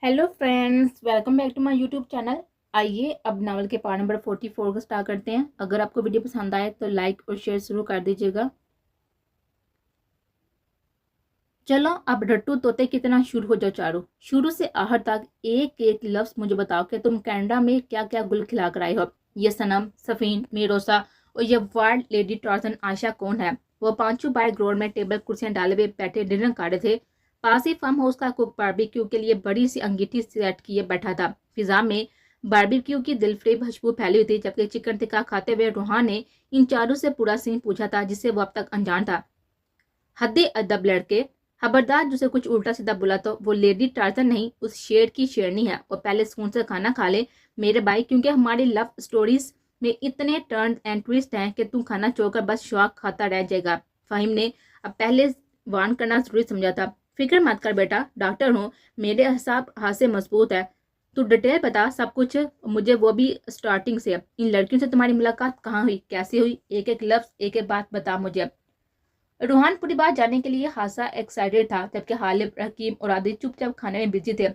Hello friends, welcome back to my YouTube channel. आइए अब novel के पार्ट नंबर 44 को स्टार्ट करते हैं। अगर आपको वीडियो पसंद आए तो लाइक और शेयर शुरू कर दीजिएगा। चलो अब रट्टू तोते कितना शुरू हो जाओ चारों, शुरू से आहर तक एक एक लफ्ज मुझे बताओ कि तुम कनाडा में क्या क्या गुल खिला कर आए हो। ये सनम, सफीन, मीरोसा और ये वाइल्ड लेडी टार्जन आयशा कौन है? वो पांचों बाय ग्रोड में टेबल कुर्सियां डाले हुए बैठे डिनर कर रहे थे। पास ही फार्म हाउस का कुक बारबेक्यू के लिए बड़ी सी अंगीठी सेट किए बैठा था। फिजा में बारबेक्यू की दिलफरेब खुशबू फैली हुई थी, जबकि चिकन टिक्का खाते हुए रूहान ने इन चारों से पूरा सीन पूछा था जिससे वो अब तक अनजान था। हद्दे अदब लड़के, खबरदार जिसे कुछ उल्टा सीधा बोला तो वो लेडी टार्जन नहीं, उस शेर की शेरनी है। और पहले सुकून से खाना खा ले मेरे भाई, क्योंकि हमारी लव स्टोरीज में इतने टर्न एंड ट्विस्ट हैं कि तू खाना छोड़कर बस शौक खाता रह जाएगा। फाहिम ने अब पहले वार्न करना जरूरी समझा था। फिक्र मत कर बेटा, डॉक्टर हूँ, मेरे हिसाब हाथ से मजबूत है। तू डिटेल बता सब कुछ मुझे, वो भी स्टार्टिंग से। इन लड़कियों से तुम्हारी मुलाकात कहाँ हुई, कैसे हुई, एक एक लफ्ज एक एक बात बता मुझे। रूहान पूरी बात जानने के लिए खासा एक्साइटेड था, जबकि हालिब, रकीम और आदि चुपचाप खाने में बिजी थे।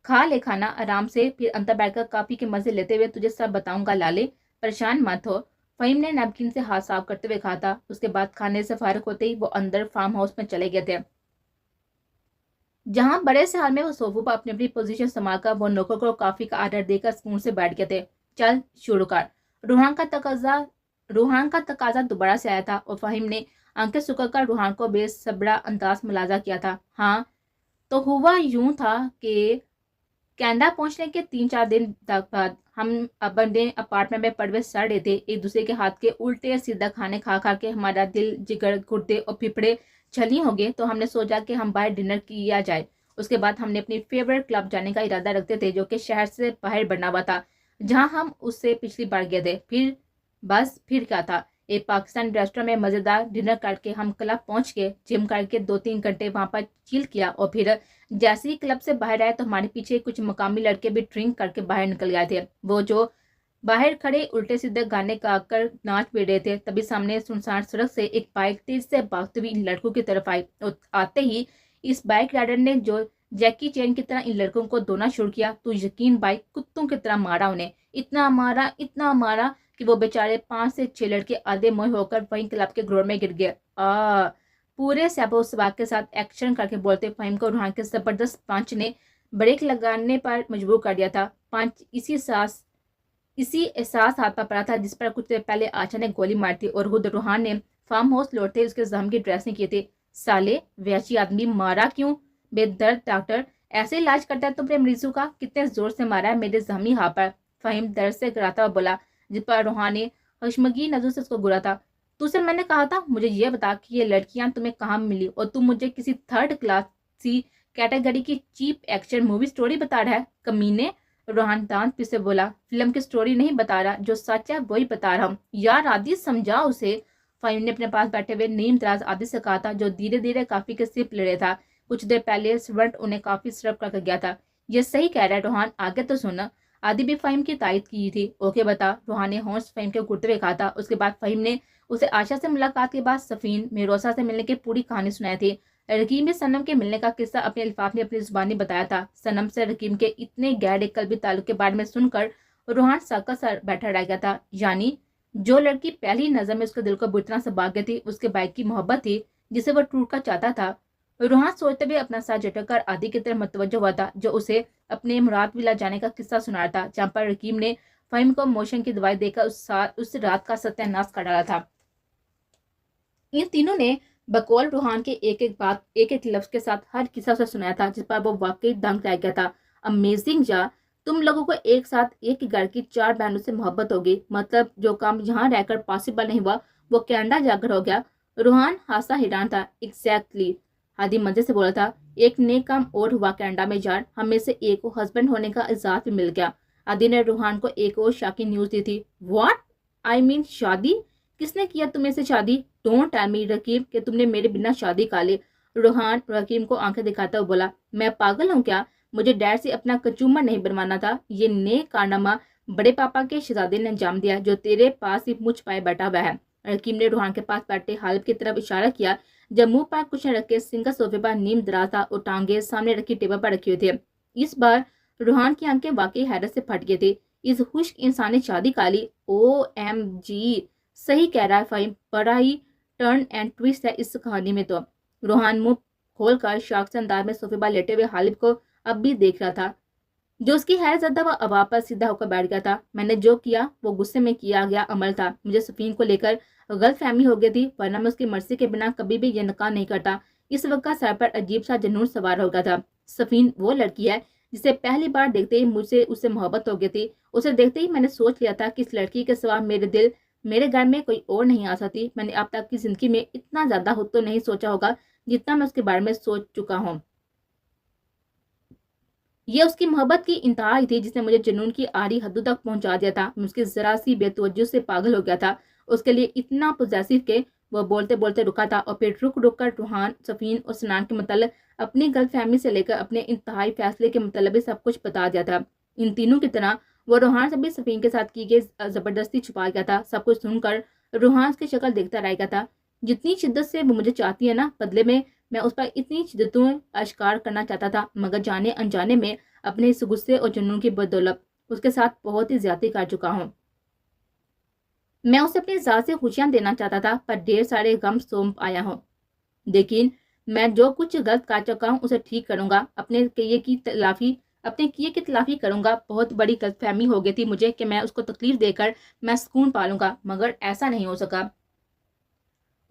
खा ले खाना आराम से, फिर अंदर बैठकर काफी के मजे लेते हुए तुझे सब बताऊंगा लाले, परेशान मत हो। फहीम ने नैपकिन से हाथ साफ करते हुए कहा था। उसके बाद खाने से फारिग होते ही वो अंदर फार्म हाउस में चले गए थे, जहां बड़े से हाल में वो सोफे पर अपनी अपनी पोजीशन संभालकर वो नौकर को कॉफी का आर्डर देकर सुकून से बैठ गए थे। चल शुरू कर। रूहान का तकाजा रूहान का तकाजा दोबारा से आया था और फहीम ने आंखें सुखाकर रूहान को बेसब्रा अंदाज मुलाजा किया था। हाँ, तो हुआ यूं था कि कनाडा पहुंचने के 3-4 दिन तक बाद हम अपने अपार्टमेंट में पड़वे सड़ रहे थे। एक दूसरे के हाथ के उल्टे सीधा खाने खा खा के हमारा दिल, जिगर, गुर्दे और फिफड़े छली हो गए, तो हमने सोचा कि हम बाहर डिनर किया जाए। उसके बाद हमने अपनी फेवरेट क्लब जाने का इरादा रखते थे, जो कि शहर से बाहर बना हुआ था, जहां हम उससे पिछली बार गए थे। फिर क्या था, एक पाकिस्तानी रेस्टोरेंट में मजेदार डिनर करके हम क्लब पहुंच के जिम करके 2-3 घंटे वहां पर चिल किया। और फिर जैसे ही क्लब से बाहर आए तो हमारे पीछे कुछ मकामी लड़के भी ड्रिंक करके बाहर निकल गए थे। वो जो बाहर खड़े उल्टे सीधे गाने गाकर नाच भी रहे थे, तभी सामने सुनसान सड़क से एक बाइक तेज से भागती हुई इन लड़कों की तरफ आई। और आते ही इस बाइक राइडर ने जो जैकी चैन की तरह इन लड़कों को धोना शुरू किया, तो यकीन बाइक कुत्तों की तरह मारा उन्हें। इतना मारा कि वो बेचारे 5 से 6 लड़के आधे मोह होकर वहीं क्लब के ग्राउंड में गिर गए। पूरे सैबो सबाग के साथ एक्शन करके बोलते फहीम को रूहान के जबरदस्त पंच ने ब्रेक लगाने पर मजबूर कर दिया था। पंच इसी एहसास हाथ पर पड़ा था जिस पर कुछ देर पहले आशा ने गोली मारी थी और खुद रूहान ने फार्म हाउस लौटते उसके जख्म की ड्रेसिंग की थी। साले वैसी आदमी मारा क्यों? बेदर्द डॉक्टर, ऐसे इलाज करता है तो अपने मरीजों का? कितने जोर से मारा है मेरे जख्मी हाथ पर? फहीम दर्द से कराता हुआ बोला, जिस पर रूहान ने हशमगी नजर से उसको घूरा था। तुझसे मैंने कहा था मुझे ये बता कि ये लड़कियां तुम्हें कहाँ मिली, और तुम मुझे किसी थर्ड क्लास सी कैटेगरी की चीप एक्शन मूवी स्टोरी बता रहा है, कमीने। रोहान दांत पिसे बोला, फिल्म की स्टोरी नहीं बता रहा, जो सच है वही बता रहा हूँ। यार आदि समझा उसे। फहीम ने अपने पास बैठे हुए नीम दराज आदि से कहा था, जो धीरे धीरे काफी के सिप ले रहा था। कुछ देर पहले सर्वेंट उन्हें काफी सर्व करके गया था। ये सही कह रहा है रोहान, आगे तो सुन। आदि भी फहीम की तारीफ की थी। ओके बता, रोहान ने होश फहीम के घुटते हुए कहा था। उसके बाद फहीम ने उसे आशा से मुलाकात के बाद सफीन, मेरोसा से मिलने की पूरी कहानी सुनाई थी। रकीम ने सनम के मिलने का किस्सा अपने अल्फाफ ने अपनी जुबानी बताया था। सनम से रकीम के इतने गहरे कल्बी ताल्लुक के बारे में सुनकर रूहान साका सर बैठा रह गया था। यानी जो लड़की पहली नजर में उसके दिल को बुरी तरह से भाग गई थी, उसके बाइक की मोहब्बत थी जिसे वो टूट कर चाहता था। रूहान सोचते हुए अपना साथ झटक कर आदि की तरफ मुतवज्जो हुआ था, जो उसे अपने मुराद विला जाने का किस्सा सुना रहा था, जहाँ पर रकीम ने फहीम को मोशन की दवाई देकर उस रात का सत्यानाश कर डाला था। इन तीनों ने बकौल रूहान के एक एक लफ्ज के साथ हर किस्सा उसे सुनाया था, जिस पर वो वाकई दंग रह गया था। अमेजिंग जा, तुम लोगों को एक साथ एक ही घर की 4 बहनों से मोहब्बत होगी, मतलब जो काम यहाँ रहकर पॉसिबल नहीं हुआ वो कनाडा जाकर हो गया। रूहान हासा हैरान था। एग्जैक्टली, हादी मजे से बोला था। एक नेक काम और हुआ कनाडा में यार, हमें से एक को हस्बैंड होने का इजाज़ भी मिल गया। आदि ने रूहान को एक और शाकी न्यूज दी थी। व्हाट आई मीन शादी? किसने किया तुम्हें से शादी? डोंट टेल मी रकीम कि तुमने मेरे बिना शादी का ली। रूहान रकीम को आंखें दिखाता हुआ बोला, मैं पागल हूँ क्या? मुझे डैड से अपना कचूमर नहीं बनवाना था। ये नेक कारनामा बड़े पापा के शहजादे ने अंजाम दिया, जो तेरे पास ही मुझ पाए बैठा हुआ है। रकीम ने रूहान के पास बैठे हालिब की तरफ इशारा किया, जब मुंह पर कुछ रख के सिंगल सोफे पर नीम दराज था और टांगे सामने रखी टेबल पर रखी हुई थी। اس بار روحان کی آنکھیں واقعی حیرت سے پھٹ گئے تھے. اس خشک انسان نے شادی کا لی. او ایم جی, صحیح کہہ رہا ہے فہیم, بڑا ہی ٹرن اینڈ ٹویسٹ ہے اس کہانی میں. تو روحان منہ کھول کر شاخ انداز میں صوفے پر لیٹے ہوئے غالب کو اب بھی دیکھ رہا تھا, جو اس کی حیرت زدہ و ابا پر سیدھا ہو کر بیٹھ گیا تھا. میں نے جو کیا وہ غصے میں کیا گیا عمل تھا. مجھے سفین کو لے کر غلط فہمی ہو گئی تھی, ورنہ میں اس کی مرضی کے بنا کبھی بھی یہ نکاح نہیں کرتا. اس وقت سر پر عجیب سا جنون سوار ہو گیا تھا. سفین وہ لڑکی ہے جسے پہلی بار دیکھتے ہی مجھ سے اس سے محبت ہو گئی تھی. اسے دیکھتے ہی میں نے سوچ لیا تھا کہ اس لڑکی کے سوا میرے گھر میں کوئی اور نہیں آ سکتی. میں نے اب تک کی زندگی میں اتنا زیادہ خود تو نہیں سوچا ہوگا جتنا میں اس کے بارے میں سوچ چکا ہوں. یہ اس کی محبت کی انتہا ہی تھی جس نے مجھے جنون کی آڑی حدوں تک پہنچا دیا تھا. میں اس کی ذرا سی بے توجہ سے پاگل ہو گیا تھا. اس کے لیے اتنا پوزیسو کہ وہ بولتے بولتے رکا تھا, اور پھر رک کر روحان, سفین اور سنان کے متعلق اپنی غلط فہمی سے لے کر اپنے انتہائی فیصلے کے متعلق سب کچھ بتا دیا تھا. ان تینوں کی طرح وہ روحان سے بھی سفین کے ساتھ کی گئی زبردستی چھپا گیا تھا. سب کچھ سن کر روحان کی شکل دیکھتا رہ گیا تھا. جتنی شدت سے وہ مجھے چاہتی ہے نا, بدلے میں اس پر اتنی شدتوں اشکار کرنا چاہتا تھا, مگر جانے انجانے میں اپنے اس غصے اور جنون کی بدولت اس کے ساتھ بہت ہی زیادتی کر چکا ہوں. میں اسے اپنی ذات سے خوشیاں دینا چاہتا تھا, پر ڈھیر سارے غم سونپ آیا ہوں. لیکن میں جو کچھ غلط کر چکا ہوں اسے ٹھیک کروں گا, اپنے کیے کی تلافی کروں گا. بہت بڑی غلط فہمی ہو گئی تھی مجھے کہ میں اس کو تکلیف دے کر میں سکون پالوں گا, مگر ایسا نہیں ہو سکا.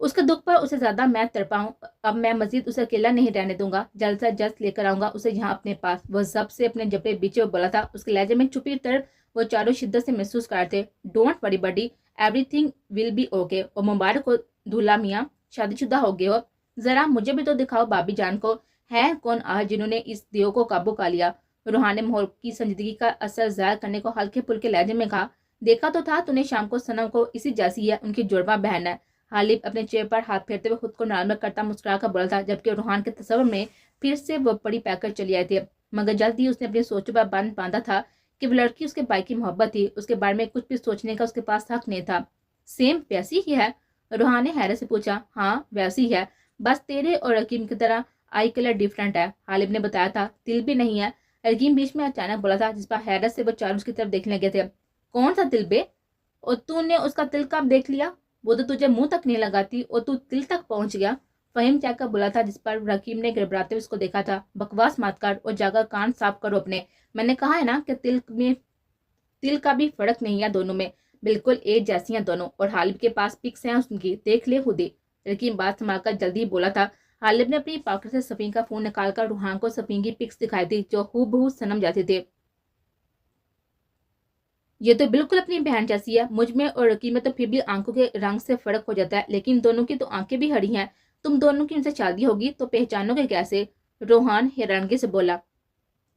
اس کے دکھ پر اسے زیادہ میں تڑپا ہوں. اب میں مزید اسے اکیلا نہیں رہنے دوں گا. جلد سے جلد لے کر آؤں گا اسے یہاں اپنے پاس. وہ ضبط سے اپنے جبڑے بیچے بولا تھا. اس کے لہجے میں چھپی طرف وہ چاروں شدت سے محسوس کرتے. Don't worry buddy, every thing will be okay. اور مبارک ہو دھولا میاں, شادی شدہ ہو گئے ہو. ذرا مجھے بھی تو دکھاؤ بابی جان کو, ہے کون جنہوں نے اس دیو کو قابو کر لیا. روحان نے ماحول کی سنجیدگی کا اثر ظاہر کرنے کو ہلکے پھلکے لہجے میں کہا. دیکھا تو تھا تو نے شام کو سنم کو اسی جیسی ہے, ان کی جڑواں بہن ہے. غالب اپنے چہرے پر ہاتھ پھیرتے ہوئے خود کو نارمل کرتا مسکرا کر بولا تھا, جبکہ روحان کے تصور میں پھر سے وہ پڑی پہ کر چلی آئی تھی. مگر جلد ہی اس نے اپنی سوچوں پر بند باندھا تھا کہ وہ لڑکی اس کے بھائی کی محبت تھی. اس کے بارے میں کچھ بھی سوچنے کا اس کے پاس حق نہیں تھا. سیم ویسی ہی ہے؟ روحان نے حیرت سے پوچھا. ہاں ویسی ہے, بس تیرے اور رقیم کی طرح آئی کلر ڈیفرنٹ ہے. غالب نے بتایا تھا. دل بھی نہیں ہے, رقیم بیچ میں اچانک بولا تھا, جس پر حیرت سے وہ چاروں اس کی طرف دیکھنے لگے تھے. کون سا دل بے, اور تو نے اس کا دل کب دیکھ لیا؟ وہ تو تجھے منہ تک نہیں لگاتی اور تو دل تک پہنچ گیا. فہیم چاہ کر بولا تھا, جس پر رقیم نے گڑبڑاتے ہوئے اس کو دیکھا تھا. بکواس مت کر اور جا کر کان صاف کرو اپنے. میں نے کہا ہے نا کہ دل کا بھی فرق نہیں ہے دونوں میں, بالکل ایک جیسی ہیں دونوں. اور غالب کے پاس پکس ہیں ان کی, دیکھ لے خود ہی. رقیم بات سنبھال کر جلدی بولا تھا. غالب نے اپنی پاکٹ سے سفین کا فون نکال کر روحان کو سفین کی پکس دکھائی تھی, جو ہو بہو سنم جاتی تھے. یہ تو بالکل اپنی بہن جیسی ہے. مجھ میں اور رقیم میں تو پھر بھی آنکھوں کے رنگ سے فرق ہو جاتا ہے, لیکن دونوں کی تو آنکھیں بھی ہری ہیں. تم دونوں کی ان سے شادی ہوگی تو پہچانو گے کیسے؟ روحان حیرانگی سے بولا.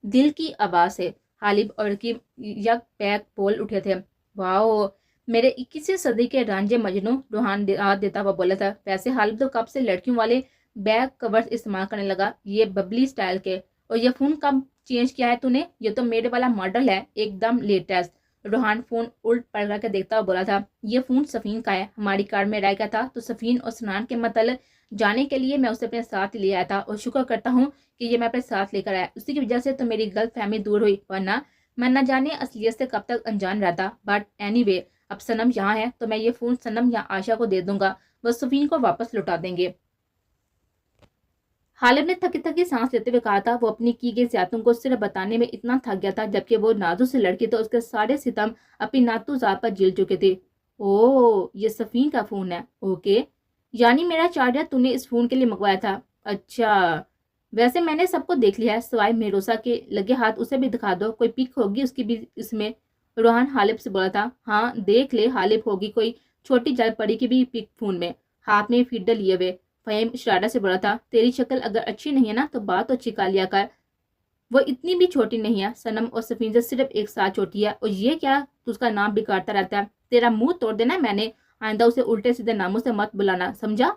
دل کی آواز ہے. غالب اور رقیم یک پیک بول اٹھے تھے. واؤ, میرے 21ویں صدی کے رانجھے مجنو, روحان دیتا ہوا بولا تھا. ویسے غالب تو کب سے لڑکیوں والے بیک کورز استعمال کرنے لگا, یہ ببلی سٹائل کے. اور یہ فون کب چینج کیا ہے تو نے؟ یہ تو میرے والا ماڈل ہے, ایک دم لیٹسٹ. روحان فون الٹ پلٹ کر دیکھتا ہوا بولا تھا. یہ فون سفین کا ہے, ہماری کار میں رہ گیا تھا تو سفین اور سنان کے متعلق جانے کے لیے میں اسے اپنے ساتھ لے آیا تھا, اور شکر کرتا ہوں کہ یہ میں اپنے ساتھ لے کر آیا. اسی کی وجہ سے تو میری غلط فہمی دور ہوئی, ورنہ میں نہ جانے اصلیت سے کب تک انجان رہتا. بٹ اینی وے, اب سنم یہاں ہے تو میں یہ فون سنم یا عائشہ کو دے دوں گا, وہ سفین کو واپس لوٹا دیں گے. غالب نے تھکی تھکی سانس لیتے ہوئے کہا تھا. وہ اپنی کی گئی زیادتیوں کو صرف بتانے میں اتنا تھک گیا تھا, جبکہ وہ نازو سے لڑکی تو اس کے سارے ستم اپنی ناتو ذات پر جھیل چکے تھے. اوہ, یہ سفین کا فون ہے, اوکے. یعنی میرا چارجر تو نے اس فون کے لیے منگوایا تھا؟ اچھا, ویسے میں نے سب کو دیکھ لیا ہے سوائے میروسا کے. لگے ہاتھ اسے بھی دکھا دو, کوئی پک ہوگی اس کی بھی اس میں. روحان غالب سے بولا تھا. ہاں دیکھ لے, غالب ہوگی کوئی چھوٹی جل پڑی کی بھی پک فون میں, ہاتھ میں فیڈر لیے ہوئے. فہیم اشارہ سے بولا تھا. تیری شکل اگر اچھی نہیں ہے نا تو بات تو اچھی کر لیا کر, وہ اتنی بھی چھوٹی نہیں ہے. سنم اور سفین سے صرف ایک ساتھ چھوٹی ہے. اور یہ کیا تو اس کا نام بگاڑتا رہتا ہے؟ تیرا منہ توڑ دینا میں نے, آئندہ اسے الٹے سیدھے ناموں سے مت بلانا, سمجھا؟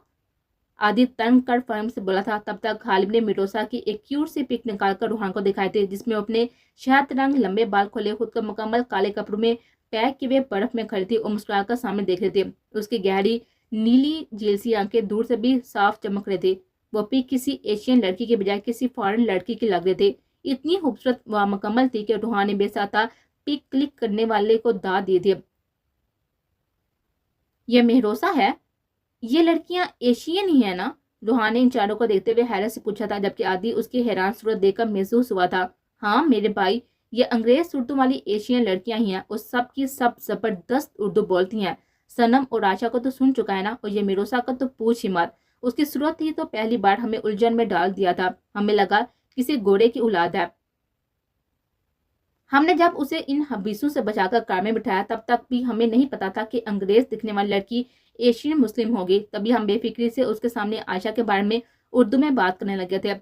آدھی تنگ کر فہیم سے بولا تھا. تب تک غالب نے میروسا کی ایک کیوٹ سی پک نکال کر روحان کو دکھائی تھی, جس میں اپنے شہد رنگ لمبے بال کھولے خود کو مکمل کالے کپڑوں میں پیک کیے ہوئے برف میں کھڑی تھی اور مسکرا کر سامنے دیکھ رہی تھی. اس کی گہری نیلی جیلسی آنکھیں دور سے بھی صاف چمک رہی تھی. وہ پک کسی ایشین لڑکی کے بجائے کسی فارن لڑکی کی لگ رہی تھی. اتنی خوبصورت و مکمل تھی کہ روحان نے بے ساتھ پک کلک کرنے والے کو داد دی تھی. یہ مہروسہ ہے؟ یہ لڑکیاں ایشین ہی ہیں نا؟ روحان نے ان چاروں کو دیکھتے ہوئے حیرت سے پوچھا تھا، جبکہ عادی اس کی حیران صورت دیکھ کر محسوس ہوا تھا. ہاں میرے بھائی، یہ انگریز صورتوں والی ایشین لڑکیاں ہی ہیں، اور سب کی سب زبردست اردو بولتی ہیں. صنم اور عائشہ کو تو سن چکا ہے نا، اور یہ مہروسہ کو تو پوچھ ہی مت. اس کی صورت ہی تو پہلی بار ہمیں الجھن میں ڈال دیا تھا. ہمیں لگا کسی گھوڑے کی اولاد ہے. ہم نے جب اسے ان حبیسوں سے بچا کر کار میں بٹھایا، تب تک بھی ہمیں نہیں پتا تھا کہ انگریز دکھنے والی لڑکی ایشین مسلم ہوگی. تبھی ہم بے فکری سے اس کے سامنے عائشہ کے بارے میں اردو میں بات کرنے لگے تھے.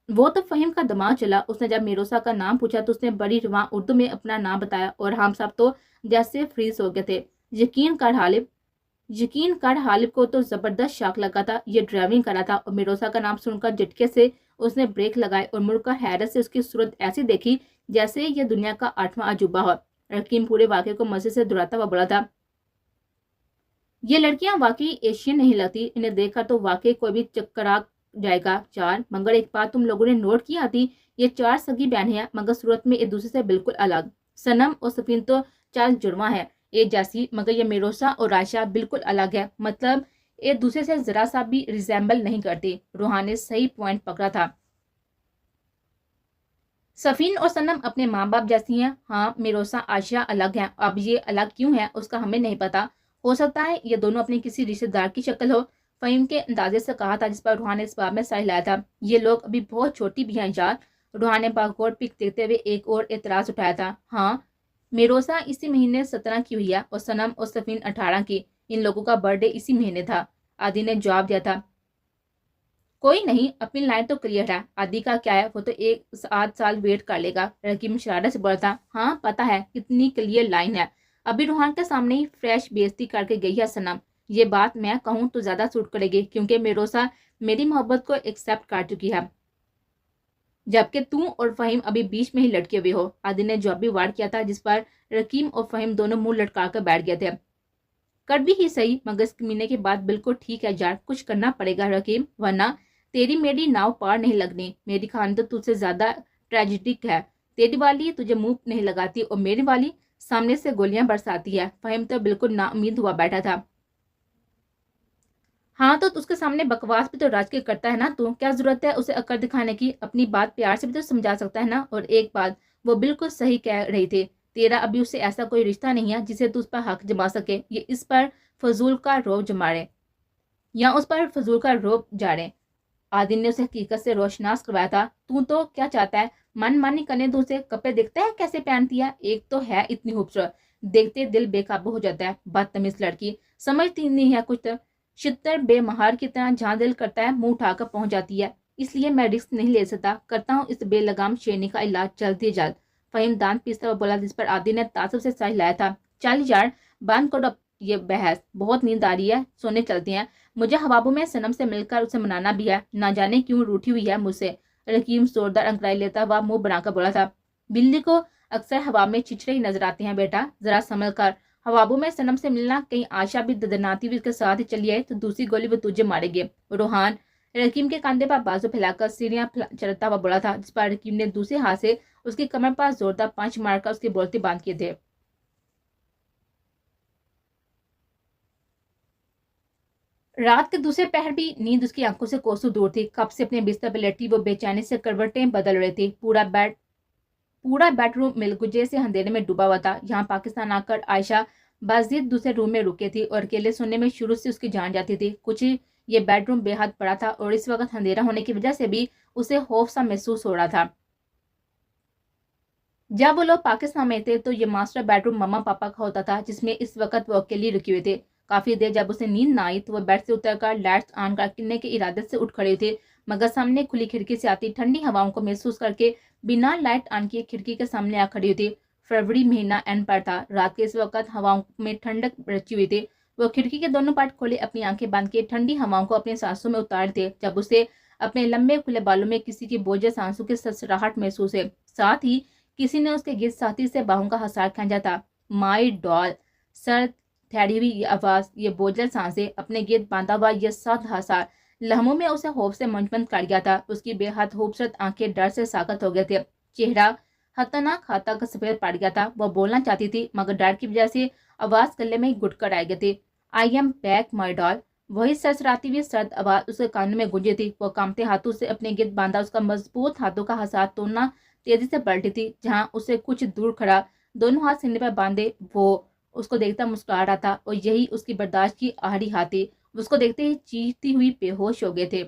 وہ تو فہیم کا دماغ چلا. اس نے جب مہروسہ کا نام پوچھا تو اس نے بڑی رواں اردو میں اپنا نام بتایا، اور ہم سب تو جیسے فریز ہو گئے تھے. یقین کر حالب کو تو زبردست شاک لگا تھا. یہ ڈرائیونگ کرا تھا، اور مہروسہ کا نام سن کر جھٹکے سے اس نے بریک لگائے اور مڑ کر حیرت سے اس کی صورت ایسی دیکھی جیسے یہ دنیا کا 8واں عجوبہ ہو. رکیم پورے واقعے کو مزے سے دہراتا ہوا بولا تھا، یہ لڑکیاں واقعی ایشین نہیں لگتی. انہیں دیکھ کر تو واقعی کوئی بھی چکرا جائے گا. چار، مگر ایک بات تم لوگوں نے نوٹ کیا تھی، یہ 4 سگی بہنیں ہیں، مگر صورت میں ایک دوسرے سے بالکل الگ. صنم اور صفین تو چال جڑواں ہیں ایک جیسی، مگر یہ مہروسہ اور عائشہ بالکل الگ ہے. مطلب ایک دوسرے سے ذرا سا بھی ریزیمبل نہیں کرتی. روحان نے صحیح پوائنٹ پکڑا تھا. صفین اور صنم اپنے ماں باپ جیسی ہیں. ہاں مہروسہ عائشہ الگ ہیں. اب یہ الگ کیوں ہیں اس کا ہمیں نہیں پتا. ہو سکتا ہے یہ دونوں اپنے کسی رشتہ دار کی شکل ہو. فہیم کے اندازے سے کہا تھا، جس پر روحان نے اس باب میں سائے لایا تھا. یہ لوگ ابھی بہت چھوٹی بھی ہیں یار. روحان نے باغور پک دیکھتے ہوئے ایک اور اعتراض اٹھایا تھا. ہاں مہروسہ اسی مہینے 17 کی ہوئی ہے، اور صنم اور صفین 18 کی. ان لوگوں کا برتھ ڈے اسی مہینے تھا. عادی نے جواب دیا تھا. کوئی نہیں، اپنی لائن تو کلیئر ہے. عادی کا کیا ہے، وہ تو 1-8 سال ویٹ کر لے گا. رکیم شرارت سے بولا تھا. ہاں پتا ہے کتنی کلیئر لائن ہے. ابھی روحان کے سامنے ہی فریش بےعزتی کر کے گئی ہے صنم. یہ بات میں کہوں تو زیادہ سوٹ کرے گی، کیونکہ مہروسہ میری محبت کو ایکسیپٹ کر چکی ہے، جبکہ تم اور فہیم ابھی بیچ میں ہی لٹکے ہوئے ہو. عادی نے جوابی وارڈ کیا تھا، جس پر رکیم اور فہیم دونوں منہ لٹکا کر بیٹھ گئے تھے. کر بھی ہی صحیح، مگر اس کمینے کی بات بالکل ٹھیک ہے یار. کچھ کرنا پڑے گا رکیم، ورنہ تیری میری ناؤ پار نہیں لگنی. میری کہانی تو تجھ سے زیادہ ٹریجڈک ہے. تیری والی تجھے منہ نہیں لگاتی، اور میری والی سامنے سے گولیاں برساتی ہے. فہیم تو بالکل نا امید ہوا بیٹھا تھا. ہاں تو اس کے سامنے بکواس بھی تو راج کے کرتا ہے نا تو. کیا ضرورت ہے اسے عقل دکھانے کی؟ اپنی بات پیار سے بھی تو سمجھا سکتا ہے نا. اور ایک بات وہ بالکل صحیح کہہ رہی تھی، تیرا ابھی اس سے ایسا کوئی رشتہ نہیں ہے جسے تو اس پر حق جما سکے. یہ اس پر فضول کا روب جماڑے یا اس پر فضول کا روب جاڑے. عادل نے اسے حقیقت سے روشناس کروایا تھا. تو کیا چاہتا ہے؟ من مانی کرنے دو اسے. کپڑے دیکھتا ہے کیسے پہنتی ہے؟ ایک تو ہے اتنی خوبصورت، دیکھتے دل بے قابو ہو جاتا ہے. بدتمیز لڑکی، سمجھتی نہیں ہے کچھ. شتر بے مہار کی طرح جہاں دل کرتا ہے منہ اٹھا کر پہنچ جاتی ہے. اس لیے میں رسک نہیں لے سکتا. کرتا ہوں اس بے لگام شیرنی کا علاج جلد ہی جلد. فہیم دانت پیستا ہوا بولا، جس پر عادل نے تعصب سے سہ لایا تھا. چل یار بند کرو یہ بحث، بہت نیند آ رہی ہے، سونے چلتے ہیں. مجھے حوابوں میں صنم سے مل کر اسے منانا بھی ہے. نہ جانے کیوں روٹھی ہوئی ہے مجھ سے. رکیم زوردار انگڑائی لیتا ہوا منہ بنا کر بولا تھا. بلی کو اکثر ہوا میں چچڑے ہی نظر آتے ہیں بیٹا، ذرا سنبھل کر. حوابوں میں صنم سے ملنا، کہیں عائشہ بھی ددناتی ہوئی اس کے ساتھ ہی چلی آئے تو دوسری گولی وہ تجھے مارے گی. روحان رکیم کے کاندھے پر بازو پھیلا کر سیڑھیاں چڑھتا ہوا بولا تھا، جس پر رکیم نے دوسرے ہاتھ سے اس کی کمر پر زوردار پانچ مار کر اس کی بولتے باندھ کیے تھے. رات کے دوسرے پہر بھی نیند اس کی آنکھوں سے کوسوں دور تھی. کب سے اپنے بستر پہ لیٹی وہ بے چینی سے کروٹیں بدل رہی تھی. پورا بیڈ روم ملگجے سے اندھیرے میں ڈوبا ہوا تھا. یہاں پاکستان آ کر عائشہ بازید دوسرے روم میں رکے تھی، اور اکیلے سونے میں شروع سے اس کی جان جاتی تھی. کچھ یہ بیڈ روم بے حد بڑا تھا، اور اس وقت اندھیرا ہونے کی وجہ سے بھی اسے خوف سا محسوس ہو رہا تھا. جب وہ لوگ پاکستان میں تھے تو یہ ماسٹر بیڈ روم مما پاپا کا ہوتا تھا، جس میں اس وقت وہ اکیلی رکی ہوئی تھے. کافی دیر جب اسے نیند نہ آئی تو وہ بیڈ سے اتر کر لائٹس آن کرنے کے ارادے سے اٹھ کھڑی تھی، مگر سامنے کھلی کھڑکی سے آتی ٹھنڈی ہواؤں کو محسوس کر کے بنا لائٹ آن کیے کھڑکی کے سامنے آ کھڑی ہوئی تھی. فروری مہینہ اینڈ پر تھا. رات کے اس وقت ہواؤں میں ٹھنڈک رچی ہوئی تھی. وہ کھڑکی کے دونوں پارٹ کھولے اپنی آنکھیں بند کے ٹھنڈی ہواؤں کو اپنے سانسوں میں اتار تھے، جب اسے اپنے لمبے کھلے بالوں میں کسی کی بوجھل سانسوں کی سرسراہٹ محسوس ہے. ساتھ ہی کسی نے اس کے گرد ساتھی سے باہوں کا حصار کھینچا تھا. مائی ڈال. سر ٹھہری ہوئی یہ آواز، یہ بوجھل سانسیں، اپنے گرد باندھا ہوا یہ سخت حصار लम्हों में उसे खौफ से मंजमंद कर गया था। उसकी बेहद खूबसूरत आंखें डर से साकत हो गए थे। चेहरा खतरनाक खाता का सफेद पड़ गया था। वह बोलना चाहती थी मगर डर की वजह से आवाज गले में घुट कर आ गई थी। I am back my doll, वही सरसराती हुई सर्द आवाज उसके कानों में गूंजी थी। वो कांपते हाथों से अपने गिर्द बांधा उसका मजबूत हाथों का हाथ तोड़ना तेजी से पलटी थी। जहां उसे कुछ दूर खड़ा दोनों हाथ सीने पर बांधे वो उसको देखता मुस्कुरा रहा था और यही उसकी बर्दाश्त की आखिरी हाथ थी। उसको देखते ही चीखती हुई बेहोश हो गए थे।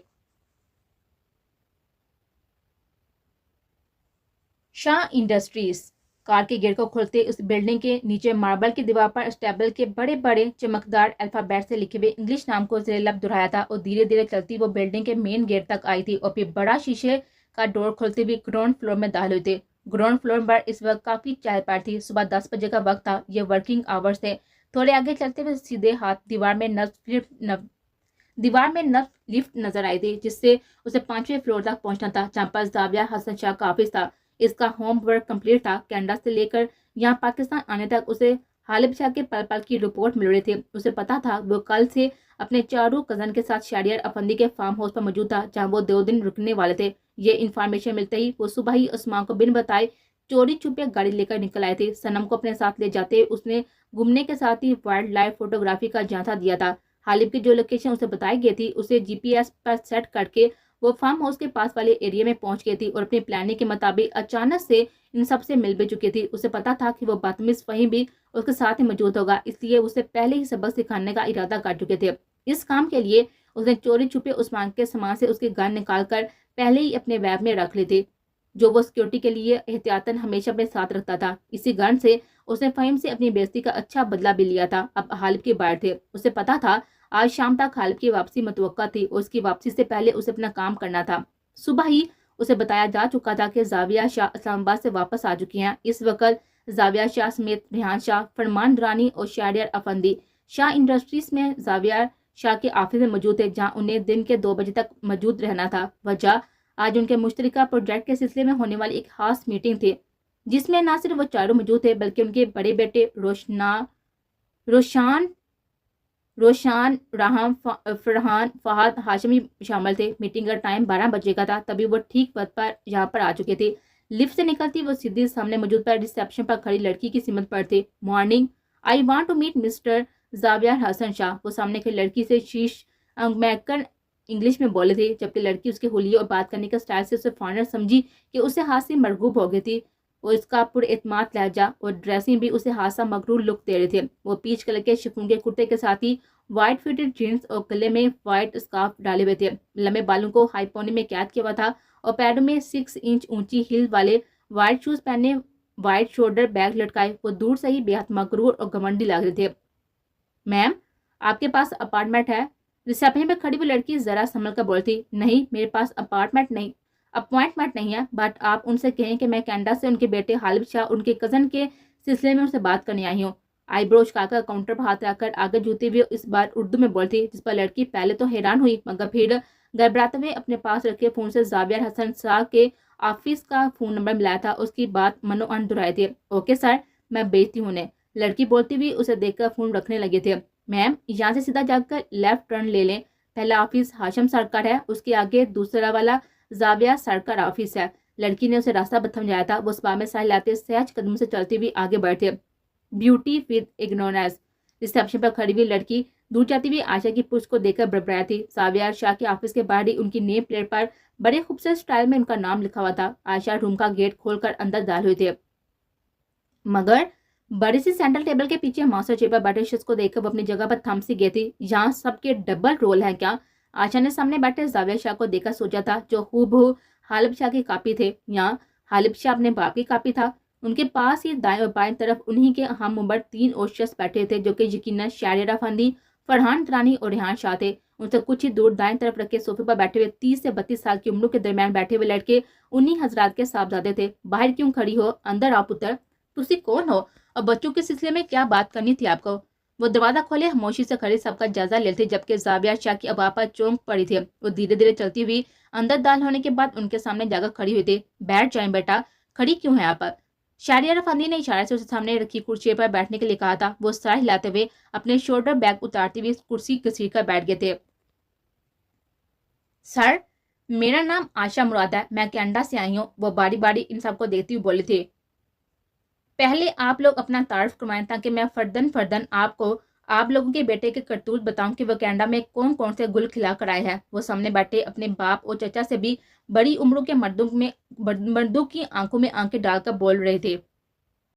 शाह इंडस्ट्रीज। कार के गेट को खोलते उस बिल्डिंग के नीचे मार्बल की दीवार पर स्टेबल के बड़े बड़े चमकदार अल्फाबेट से लिखे हुए इंग्लिश नाम को लब दोहराया था और धीरे धीरे चलती वो बिल्डिंग के मेन गेट तक आई थी और फिर बड़ा शीशे का डोर खोलते हुए ग्राउंड फ्लोर में दाखिल हुए थे। ग्राउंड फ्लोर पर इस वक्त काफी चहल पहल थी। सुबह 10 बजे का वक्त था। ये वर्किंग आवर्स थे। थोड़े आगे चलते हुए सीधे हाथ दीवार में नफ लिफ्ट नजर आई थी जिससे उसे 5वें फ्लोर तक पहुंचना था जहां पर जाविया हसन शाह का ऑफिस था। इसका होमवर्क कंप्लीट था। कनाडा से लेकर यहाँ पाकिस्तान आने तक उसे हालिब शाह के पल पल की रिपोर्ट मिल रही थी। उसे पता था वो कल से अपने चारों कजन के साथ शहरियार अफंदी के फार्म हाउस पर मौजूद था जहाँ वो 2 दिन रुकने वाले थे। ये इन्फॉर्मेशन मिलते ही वो सुबह ही उस्मान को बिन बताए चोरी छुपे गाड़ी लेकर निकल आए थे। सनम को अपने साथ ले जाते उसने घूमने के साथ ही वाइल्ड लाइफ फोटोग्राफी का जांचा दिया था। हालिब की जो लोकेशन उसे बताई गई थी उसे जीपीएस पर सेट करके वो फार्म हाउस के पास वाले एरिया में पहुंच गई थी और अपनी प्लानिंग के मुताबिक अचानक से इन सब से मिल भी चुकी थी। उसे पता था कि वो बदतमीज फहीम भी उसके साथ ही मौजूद होगा, इसलिए उसे पहले ही सबक सिखाने का इरादा कर चुके थे। इस काम के लिए उसने चोरी छुपे उस्मान के सामान से उसके गन निकाल कर पहले ही अपने बैग में रख ली थी जो वो सिक्योरिटी के लिए एहतियातन हमेशा अपने साथ रखता था। इसी गन से उसने फहीम से अपनी बेइज्जती का अच्छा बदला भी लिया था। अब हालिब के बाहर थे। उसे पता था आज शाम तक हालिब की वापसी मुतवक्का थी और उसकी वापसी से पहले उसे अपना काम करना था। सुबह ही उसे बताया जा चुका था कि जाविया शाह इस्लामाबाद से वापस आ चुकी हैं। इस वक्त जाविया शाह समेत रेहान शाह, फरमान दुरानी और शहरियार अफंदी शाह इंडस्ट्रीज में जाविया शाह के ऑफिस में मौजूद थे जहां उन्हें दिन के 2 बजे तक मौजूद रहना था। वजह आज उनके मुश्तरका प्रोजेक्ट के सिलसिले में होने वाली एक खास मीटिंग थी जिसमें न सिर्फ वो चारों मौजूद थे बल्कि उनके बड़े बेटे रोशान राहम फरहान फहद हाशमी शामिल थे। मीटिंग का टाइम 12 बजे का था। तभी वो ठीक वक्त पर यहाँ पर आ चुके थे। लिफ्ट से निकलती वो सीधी सामने मौजूद पर रिसेप्शन पर खड़ी लड़की की सिमत पर थे। Morning, I want to meet mister Javia Hasan Shah. वो सामने की लड़की से शीश अंगमैकर इंग्लिश में बोले थे जबकि लड़की उसके हुलिये और बात करने के स्टाइल से उसे फॉरनर समझी कि उसे हाथ से मरगूब हो गई थी और इसका पुरएतमाद लहजा और ड्रेसिंग भी उसे हादसा मगरूर लुक दे रहे थे। वो पीच कलर के शिफॉन के कुर्ते के साथ ही व्हाइट फिटेड जीन्स और गले में व्हाइट स्कार्फ डाले हुए थे। लंबे बालों को हाई पोनी में कैद किया हुआ था और पैरों में 6 इंच ऊंची हील वाले व्हाइट शूज पहने व्हाइट शोल्डर बैग लटकाए वो दूर से ही बेहद मगरूर और घमंडी लग रहे थे। मैम, आपके पास अपार्टमेंट है? रिसेप्शन पे खड़ी हुई लड़की जरा संभल कर बोलती। नहीं, मेरे पास अपॉइंटमेंट नहीं है, बट आप उनसे कहें कि मैं कनाडा से उनके बेटे हालिब शाह उनके कजन के सिलसिले में उनसे बात करने आई हूँ। आईब्रो उचकाकर काउंटर पर हाथ रखकर आगे झुकते हुए इस बार उर्दू में बोलती जिस पर लड़की पहले तो हैरान हुई मगर फिर घबराते हुए अपने पास रखे फोन से जाविया हसन शाह के ऑफिस का फोन नंबर मिलाया था। उसकी बात मनो अन दोहराए थे। ओके सर, मैं भेजती हूँ उन्हें। लड़की बोलती हुई उसे देखकर फोन रखने लगे थे। मैम, यहाँ से सीधा जाकर लेफ्ट टर्न ले लें। पहला ऑफिस हाशम सरकार है, उसके आगे दूसरा वाला जाविया सरकार ऑफिस है। लड़की ने उसे रास्ता समझाया था। वो स्पा में साह लाते सहज कदम से चलती हुई आगे बढ़ते। Beauty with ignorance. रिसेप्शन पर खड़ी हुई लड़की दूर जाती हुई आशा की पुष्प को देखकर बड़बड़ाई थी। जाविया शाह के ऑफिस के बाहर ही उनकी नेम प्लेट पर बड़े खूबसूरत स्टाइल में उनका नाम लिखा हुआ था। आशा रूम का गेट खोलकर अंदर दाखिल हुए थे मगर बड़ी सी सेंट्रल टेबल के पीछे मास्टर चेयर पर बैठे शख्स को देखकर वो अपनी जगह पर थम सी गई थी। यहाँ सबके डबल रोल है क्या? आशा ने सामने बैठे जाविया शाह को देखकर सोचा था जो हूबहू हालिब शाह की कॉपी थे। यहाँ हालिब शाह अपने बाप की कॉपी था। उनके पास ही दाएं और बाएं तरफ उन्हीं के हम उम्र 3 और शख्स बैठे थे जो कि यकीनन शहरियार अफंदी, फरहान दुरानी और रेहान शाह थे। उनसे कुछ ही दूर दाएं तरफ रखे सोफे पर बैठे हुए 30 से 32 साल की उम्र के दरमियान बैठे हुए लड़के उन्हीं हजरात के साहबजादे थे। बाहर क्यों खड़ी हो, अंदर आओ पुत्र। तुसी कौन हो और बच्चों के सिलसिले में क्या बात करनी थी आपको? वो दरवाजा खोले खामोशी से खड़े सबका जायजा लेते जबकि जाविया शाह की आवाज पर चौंक पड़ी थी। वो धीरे धीरे चलती हुई अंदर दाखिल होने के बाद उनके सामने जाकर खड़ी हुई थी। बैठ जाएं बेटा, खड़ी क्यों है आप? शहरियार अफंदी ने इशारे से उसे सामने रखी कुर्सी पर बैठने के लिए कहा था। वो सर हिलाते हुए अपने शोल्डर बैग उतारते हुए कुर्सी घसीट कर बैठ गए थे। सर, मेरा नाम आशा मुराद है, मैं कनाडा से आई हूँ। वो बारी बारी इन सबको देखती हुई बोली थी। पहले आप लोग अपना तारुफ करवाएं ताकि मैं फर्दन फर्दन आपको आप लोगों के बेटे के करतूत बताऊं कि वो कनाडा में कौन कौन से गुल खिला कर आए हैं। वो सामने बैठे अपने बाप और चचा से भी बड़ी उम्रों के मर्दों की आंखों में आंखें डालकर बोल रहे थे।